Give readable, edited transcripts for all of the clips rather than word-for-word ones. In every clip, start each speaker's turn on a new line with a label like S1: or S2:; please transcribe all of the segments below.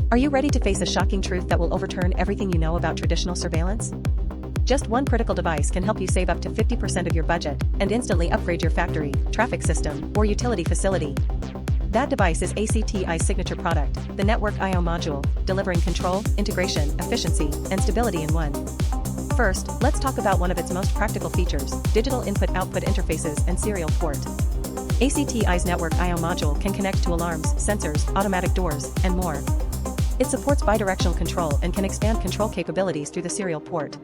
S1: Are you ready to face a shocking truth that will overturn everything you know about traditional surveillance? Just one critical device can help you save up to 50% of your budget and instantly upgrade your factory, traffic system, or utility facility. That device is ACTi's signature product, the Network I/O Module, delivering control, integration, efficiency, and stability in one. First, let's talk about one of its most practical features: digital input-output interfaces and serial port. ACTi's Network I/O Module can connect to alarms, sensors, automatic doors, and more. It supports bidirectional control and can expand control capabilities through the serial port.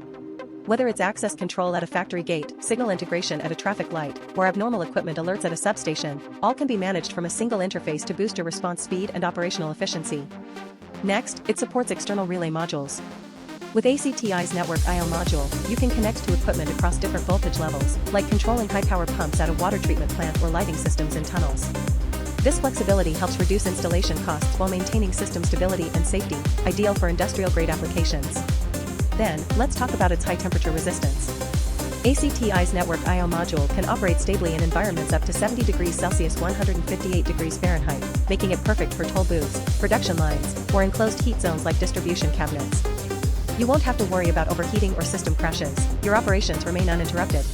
S1: Whether it's access control at a factory gate, signal integration at a traffic light, or abnormal equipment alerts at a substation, all can be managed from a single interface to boost your response speed and operational efficiency. Next, it supports external relay modules. With ACTi's Network I/O Module, you can connect to equipment across different voltage levels, like controlling high-power pumps at a water treatment plant or lighting systems in tunnels. This flexibility helps reduce installation costs while maintaining system stability and safety, ideal for industrial-grade applications. Then, let's talk about its high-temperature resistance. ACTi's Network I/O Module can operate stably in environments up to 70 degrees Celsius 158 degrees Fahrenheit, making it perfect for toll booths, production lines, or enclosed heat zones like distribution cabinets. You won't have to worry about overheating or system crashes. Your operations remain uninterrupted.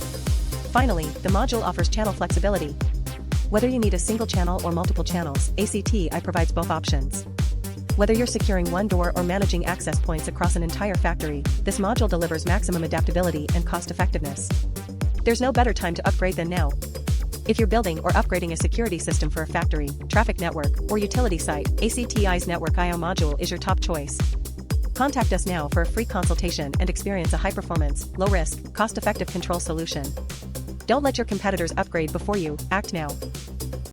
S1: Finally, the module offers channel flexibility. Whether you need a single channel or multiple channels, ACTi provides both options. Whether you're securing one door or managing access points across an entire factory, this module delivers maximum adaptability and cost-effectiveness. There's no better time to upgrade than now. If you're building or upgrading a security system for a factory, traffic network, or utility site, ACTi's Network I/O Module is your top choice. Contact us now for a free consultation and experience a high-performance, low-risk, cost-effective control solution. Don't let your competitors upgrade before you. Act now.